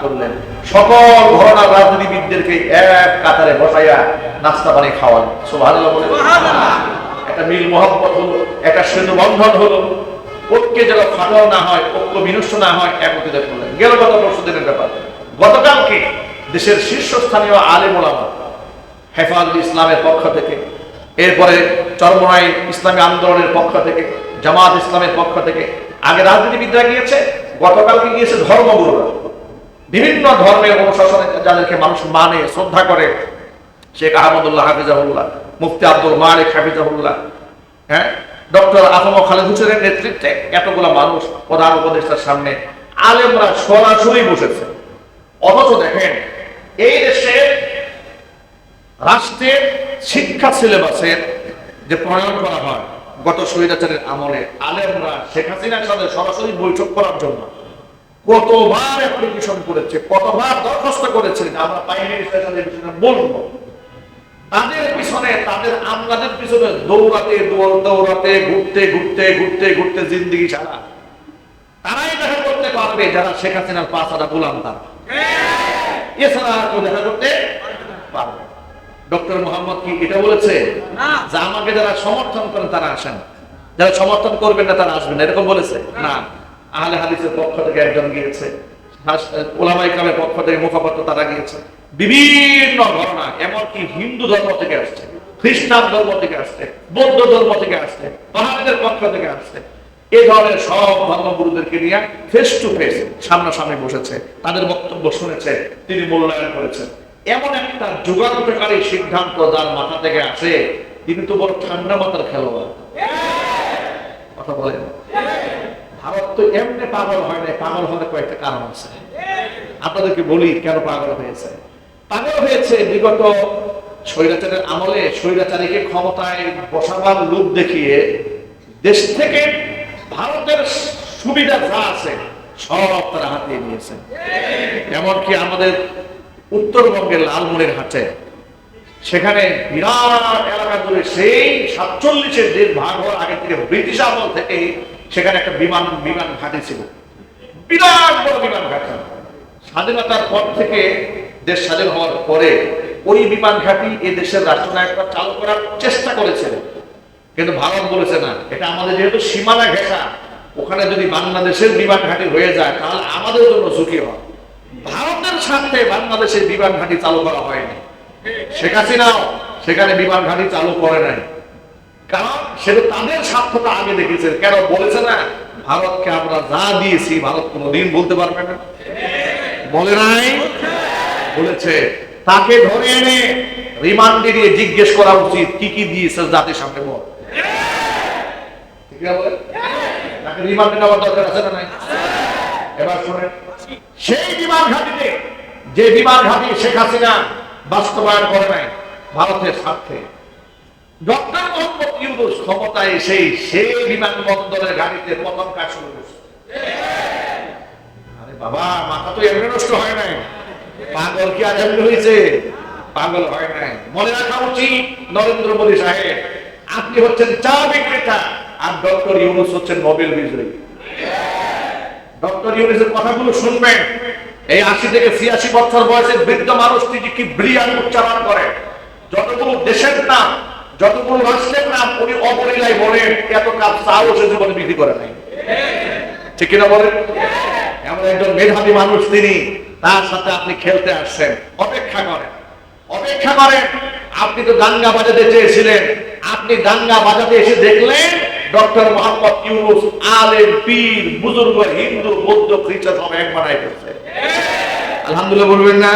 করলেন, সকল ঘরানার রাজনীতিবিদদেরকে এক কাতারে বসাইয়া নাস্তা পানি খাওয়ালেন। সুবহানাল্লাহ বলেন। একটা মিল মোহাব্বত হলো, একটা সেতু বন্ধন হলো, ঐক্যে যেন ফাটল না হয়, ঐক্য বিনষ্ট না হয়, একত্রিত করলেন। গেল গত পরশু দিনের ব্যাপার। গতকালকে দেশের শীর্ষস্থানীয় আলেম ওলামা হেফাজত ইসলামের পক্ষ থেকে, এরপরে চরমনাই ইসলামী আন্দোলনের পক্ষ থেকে, জামাত ইসলামের পক্ষ থেকে, আগে রাজনীতিবিদরা গিয়েছে, গতকালকে গিয়েছে ধর্মগুরুরা, বিভিন্ন ধর্মের অনুশাসনে যাদেরকে মানুষ মানে শ্রদ্ধা করে, শেখ আহমদুল্লাহ হাফিজাহুল্লাহ, মুফতি আব্দুল মালিক হাফিজাহুল্লাহ, হ্যাঁ, ডক্টর আফম খালেদ হোসেনের নেতৃত্বে এতগুলা মানুষ প্রধান উপদেষ্টার সামনে আলেমরা সরাসরি বসেছে। অথচ দেখেন, এই দেশের রাষ্ট্রের শিক্ষা সিলেবাসের যে প্রণয়ন করা হয় গত স্বৈরাচারের আমলে, আলেমরা শেখ হাসিনার সাথে সরাসরি বৈঠক করার জন্য কতবার অ্যাপ্লিকেশন করেছে, কতবার দরখাস্ত করেছে, আমরা প্রাইম মিনিস্টারের সাথে বিষয়টা বলবো। তাদের পিছনে, তাদের আমলাদের পিছনে দৌড়াতে দৌড়াতে ঘুরতে ঘুরতে ঘুরতে ঘুরতে জিন্দিগি সারা তারাই দেখা করতে পারবে যারা শেখ হাসিনার পাঁচাটা গোলাম, তারা এছাড়া আর কেউ দেখা করতে পারবে। ডক্টর মোহাম্মদ কি এটা বলেছে যে আমাকে যারা সমর্থন করেন তারা আসেন, যারা সমর্থন করবেন না তারা আসবেন, এরকম বলেছে না। আহলে হাদিসের পক্ষ থেকে একজন গিয়েছে, ওলামায়ে কেরামের পক্ষ থেকে মুখপাত্র তারা গিয়েছে, বিভিন্ন ঘটনা, এমনকি হিন্দু ধর্ম থেকে আসছে, খ্রিস্টান ধর্ম থেকে আসছে, বৌদ্ধ ধর্ম থেকে আসছে, পাহাড়িদের পক্ষ থেকে আসছে, এই ধরনের সব ধর্মগুরুদেরকে নিয়ে ফেস টু ফেস সামনাসামনি বসেছে, তাদের বক্তব্য শুনেছে, তিনি মূল্যায়ন করেছেন। এমন একটা যুগান্তকারী সিদ্ধান্ত যার মাথা থেকে আসে, তিনি তো বড় ঠান্ডা মাথার খেলোয়াড়। কথা বলেন, ভারত তো এমনি পাগল হয় না, পাগল হওয়ার কয়েকটা কারণ আছে, আপনাদেরকে বলি কেন পাগল হয়েছে। পাগল হয়েছে বিগত স্বৈরাচারের আমলে স্বৈরাচারীকে ক্ষমতায় বসাবার লোভ দেখিয়ে দেশ থেকে ভারতের সুবিধা যা আছে সব তারা হাতিয়ে নিয়েছে। এমনকি আমাদের উত্তরবঙ্গের লালমনিরহাটে, সেখানে বিরাট এলাকা জুড়ে সেই 47-এর দেশ ভাগ হওয়ার আগে থেকে ব্রিটিশ আমল থেকে সেখানে একটা বিমান ঘাঁটি ছিল, বিরাট বড় বিমান ঘাঁটি। স্বাধীনতার পর থেকে, দেশ স্বাধীন হওয়ার পরে ওই বিমান ঘাঁটি এই দেশের রাষ্ট্রনায়করা চালু করার চেষ্টা করেছিল, কিন্তু ভারত বলেছে না, এটা আমাদের যেহেতু সীমানা ঘেঁষা, ওখানে যদি বাংলাদেশের বিমান ঘাঁটি হয়ে যায় তাহলে আমাদের জন্য ঝুঁকি হয়। ভারতের স্বার্থে বাংলাদেশের বিমান ঘাঁটি চালু করা হয়নি। শেখ হাসিনাও সেখানে বিমান ঘাঁটি চালু করে নাই, কারণ সেটা তাদের স্বার্থটা আগে দেখেছে। কেন বলেছে না, ভারতকে আমরা যা দিয়েছি ভারত কোনোদিন বলতে পারবে না, বলে নাই, বলেছে। তাকে ধরে এনে রিমান্ডে দিয়ে জিজ্ঞেস করা উচিত কি কি দিয়েছে জাতির সামনে বল, ঠিক আছে? তাকে রিমান্ডে নেওয়ার দরকার আছে না নাই? এবার শুনেন, সেই বিমান ঘাঁটিতে, যে বিমান ঘাঁটি শেখ হাসিনা বাস্তবায়ন করে নাই ভারতের স্বার্থে, ডক্টর মোহাম্মদ ইউনূস ক্ষমতায় এসেই সেই বিমানবন্দরের ঘাঁটিতে প্রথম কাজ শুরু করছে। আরে বাবা, মাথা তো এমনি নষ্ট হয় নাই, পাগল কি আর এমনি হয়েছে? পাগল হয় নাই। মনে রাখা উচিত, নরেন্দ্র মোদী সাহেব, আপনি হচ্ছেন চা বিক্রেতা আর ডক্টর ইউনূস হচ্ছেন নোবেল বিজয়ী। ডক্টর ইউনূসের কথাগুলো শুনবেন। এই 80 থেকে 86 বছর বয়সের বৃদ্ধ মানুষটি কি ব্রিলিয়ান্ট উচ্চারণ করে, যতগুলো দেশের নাম, যতগুলো রাষ্ট্রের নাম উনি অবলীলায় বলেন, এত কাপ চাও সে জীবনে বিক্রি করে নাই, ঠিক কিনা বলেন? এমন একজন মেধাবী মানুষ তিনি, তার সাথে আপনি খেলতে আসছেন। অপেক্ষা করেন, অপেক্ষা করেন। আপনি তো দাঙ্গা বাজাতে চেয়েছিলেন, আপনি দাঙ্গা বাজাতে এসে দেখলেন ডক্টর মোহাম্মদ ইউনূস আলেম, পীর, বুজুর্গ, হিন্দু, বৌদ্ধ, খ্রিস্টান সব এক বানাই ফেলছে। আলহামদুলিল্লাহ বলবেন না?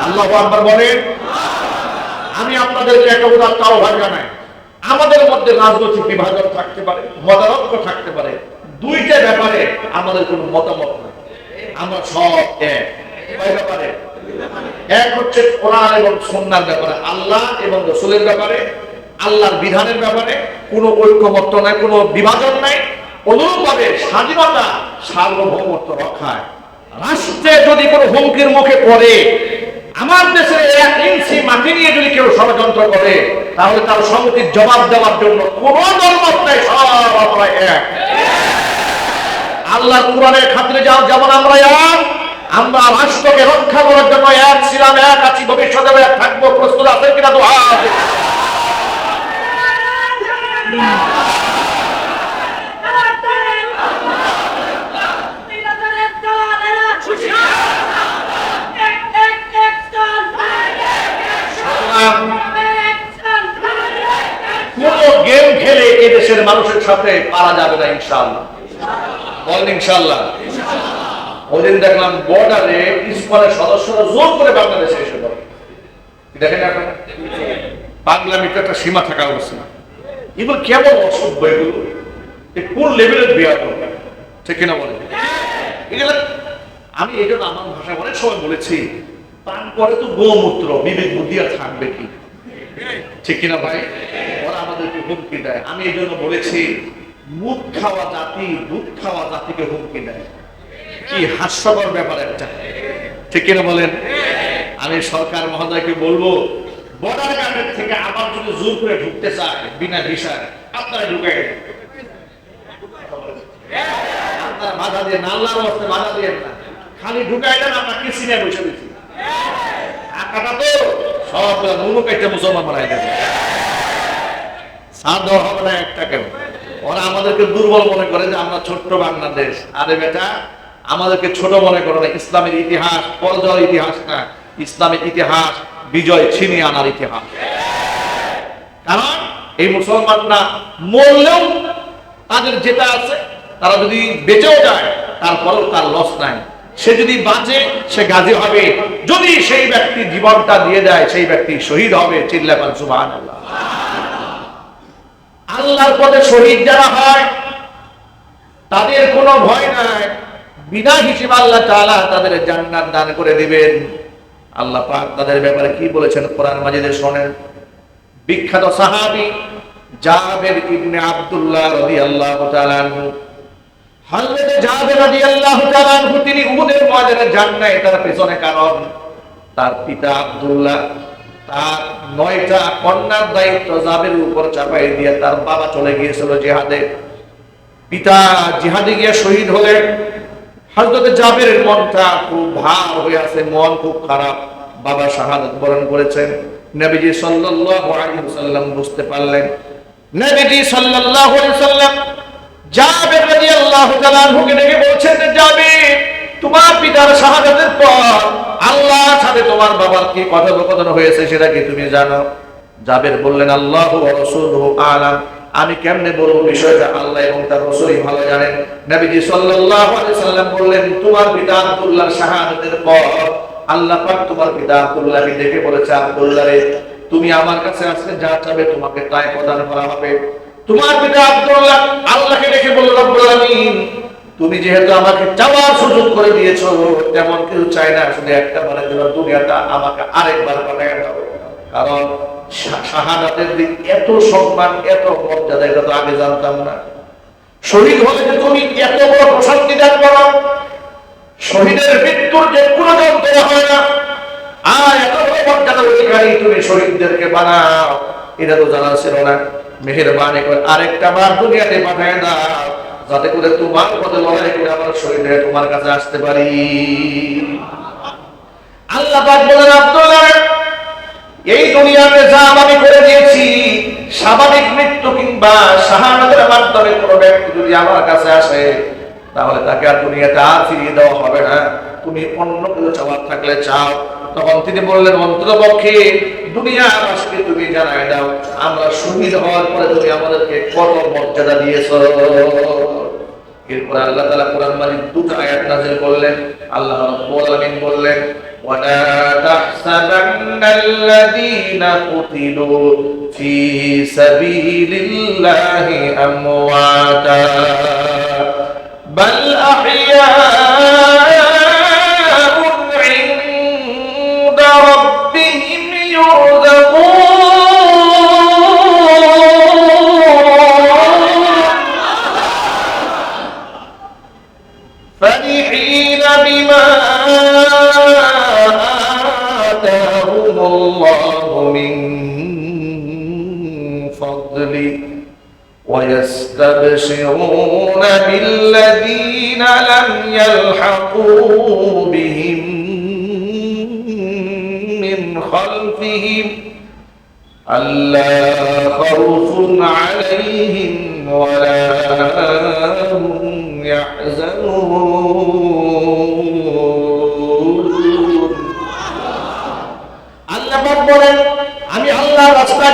আল্লাহু আকবার বলেন। আমি আপনাদেরকে একটা উদাহরণ আহ্বান জানাই, আমাদের মধ্যে রাজনৈতিক বিভাজন থাকতে পারে, মতানৈক্য থাকতে পারে, দুইটা ব্যাপারে আমাদের কোনো মতামত নাই, আমরা সব এক। কয় ব্যাপারে? এক হচ্ছে কোরআন এবং সুন্নাহর ব্যাপারে, আল্লাহ এবং রাসূলের ব্যাপারে, আল্লাহর বিধানের ব্যাপারে কোনো ঐক্যমত্য নাই, কোনো বিভাজন নাই। অনুরূপভাবে স্বাধীনতা, সার্বভৌমত্ব রক্ষায় রাষ্ট্রে যদি কোনো হুমকির মুখে পড়ে, আমার দেশের 1 ইঞ্চি মাটি নিয়ে যদি কেউ ষড়যন্ত্র করে, তাহলে তার সম্মতির জবাব দেওয়ার জন্য কোন দলমত নাই, সব আমরা এক। আল্লাহর কোরআনের খাতিরে যাও, যেমন আমরা এক, আমরা রাষ্ট্রকে রক্ষা করার জন্য এক ছিলাম, এক আছি, ভবিষ্যতে এক থাকবো। প্রস্তুত আছেন কিনা? তো কোন গেম খেলে এই দেশের মানুষের সাথে পারা যাবে না ইনশাআল্লাহ। বলেন ইনশাআল্লাহ। ওইদিন দেখলাম বর্ডারে ইসকনের সদস্যরা জোর করে বাংলাদেশে এসে পড়ে। দেখেন আপনারা, বাংলাদেশে একটা সীমা থাকা উচিত। এগুলো কেমন অসভ্য, এগুলো কোন লেভেলের বিয়াদ, ঠিক কিনা বলেন? এগুলো আমি এই জন্য আমার ভাষায় অনেক সময় বলেছি, পান করে তো গোমূত্র, বিবেক বুদ্ধি আর থাকবে কি? ঠিক কিনা ভাই? ওরা আমাদেরকে হুমকি দেয়। আমি এই জন্য বলেছি, মুখ খাওয়া জাতি দুধ খাওয়া জাতিকে হুমকি দেয়। কি হাস্যকর ব্যাপার একটা, ঠিক কিনা বলেন? আমি সরকার মহোদয়কে বলবো, বর্ডার গার্ডের থেকে আবার যদি জোর করে ঢুকতে চায় বিনা ভিসায়, আপনারা ঢুকাই, আপনারা বাধা দিয়ে না, আল্লাহর রাস্তায় বাধা দিয়ে না, খালি ঢুকাই দেন। আমরা কি সিনে বসে দিচ্ছি, টাকাটা তো সব মুলুক একটা মুসলমান বানাই দেবে, সার দেওয়া হবে না একটা কেউ। ওরা আমাদেরকে দুর্বল মনে করে যে আমরা ছোট্ট বাংলাদেশ। আরে বেটা, আমাদেরকে ছোট মনে করো না। ইসলামের ইতিহাস পরাজয়ের ইতিহাস না, ইসলামের ইতিহাস বিজয় ছিনিয়ে আনার ইতিহাস। কারণ এই মুসলমানরা মরলেও তাদের যেটা আছে, তারা যদি বেঁচেও যায় তারপরেও তার লস নাই। সে যদি বাঁচে সে গাজী হবে, যদি সেই ব্যক্তি জীবনটা দিয়ে দেয় সেই ব্যক্তি শহীদ হবে। চিল্লাবেন সুবহানাল্লাহ। আল্লাহর পথে শহীদ যারা হয় তাদের কোনো ভয় নাই, বিনা হিসেবে আল্লাহ তাআলা তাদের জান্নাত দান করে দিবেন। আল্লাহ পাক তাদের ব্যাপারে কি বলেছেন কোরআন মাজিদে শোনেন। বিখ্যাত সাহাবী জাবের ইবনে আব্দুল্লাহ রাদিয়াল্লাহু তাআলা আনহু, হযরত জাবের রাদিয়াল্লাহু তাআলা আনহু তিনি উহুদের ময়দানে যান নাই, তার পেছনে কারণ তার পিতা আব্দুল্লাহ তার 9টা কন্যার দায়িত্ব জাবেরের উপর চাপাই দিয়ে তার বাবা চলে গিয়েছিল জিহাদে। পিতা জিহাদে গিয়ে শহীদ হলেন। হযরত জাবেরের মনটা খুব ভার হয়ে আছে, মন খুব খারাপ। বাবা শাহাদাত বরণ করেছেন। নবীজি সাল্লাল্লাহু আলাইহি ওয়াসাল্লাম বুঝতে পারলেন। নবীজি সাল্লাল্লাহু আলাইহি ওয়াসাল্লাম জাবের রাদিয়াল্লাহু তাআলা আনহুকে ডেকে বলছেন, জাবের, তোমার পিতার শাহাদাতের পর আল্লাহর সাথে তোমার বাবার কি কথোপকথন হয়েছে সেটা কি তুমি জানো? জাবের বললেন, আল্লাহু ওয়া রাসূলুহু আ'লাম। আমি কেমনে বলবো, বিষয়টা আল্লাহ এবং তার রাসূলই ভালো জানেন। নবীজি সাল্লাল্লাহু আলাইহি সাল্লাম বললেন, তোমার পিতা আব্দুল্লাহর শাহাদাতের পর আল্লাহ পাক তোমার পিতা আব্দুল্লাহকে ডেকে বলেছে, আব্দুল্লাহ রে, তুমি আমার কাছে আসলে যা চাবে তোমাকে তাই প্রদান করা হবে। তোমার পিতা আব্দুল্লাহ আল্লাহকে ডেকে বলল, রব্বুল আলামিন, তুমি যেহেতু আমাকে চাওয়ার সুযোগ করে দিয়েছো, তেমন কিছু চাই না, শুধু একটা বারের জন্য দুনিয়াটা আমাকে আরেকবার পাঠিয়ে দাও। কারণ শাহাদাতের দিন এত সম্মান, এত মর্যাদা, এটা তো আগে জানতাম না। শহীদ হলে যে তুমি এত বড় প্রশান্তি দান করো, শহীদের মৃত্যুর যে কোনো যন্ত্রণা হয় না, আর এত বড় মর্যাদার অধিকারী তুমি শহীদদেরকে বানাও, এটা তো জানা ছিল না। মেহেরবানি করে আরেকটা বার দুনিয়াতে পাঠিয়ে দাও, যাতে করে তোমার পথে লড়াই করে আমার শহীদ হয়ে তোমার কাছে আসতে পারি। আল্লাহ পাক বলেন, আব্দুল্লাহ, এই দুনিয়াতে যা আমি করে দিয়েছি, স্বাভাবিক মৃত্যু কিংবা শাহাদাতের মাধ্যমে কোনো ব্যক্তি যদি আমার কাছে আসে, তাহলে তাকে আর দুনিয়াতে আর ফিরিয়ে দেওয়া হবে না। তুমি অন্য কিছু চাওয়ার থাকলে চাও। তখন তিনি বললেন, অন্ততপক্ষে দুনিয়াবাসীকে তুমি জানাই দাও, আমরা শহীদ হওয়ার পরে তুমি আমাদেরকে কত মর্যাদা দিয়েছো। এরপর আল্লাহ তাআলা কোরআন মাজিদ দুটো আয়াত নাযিল করলেন। আল্লাহ রাব্বুল আলামিন বললেন, ওয়ালা তাহসাবান্নাল্লাযীনা কুতিলু ফী সাবিলিল্লাহি আমওয়াতা বাল আহইয়াউন ইনদা রাব্বিহিম ইউরযাকুন। فرحين بما آتاهم الله من فضله ويستبشرون بالذين لم يلحقوا بهم من خلفهم ألا خوف عليهم ولا هم يحزنون আল্লাহ বলেন আমি আল্লাহ রাস্তা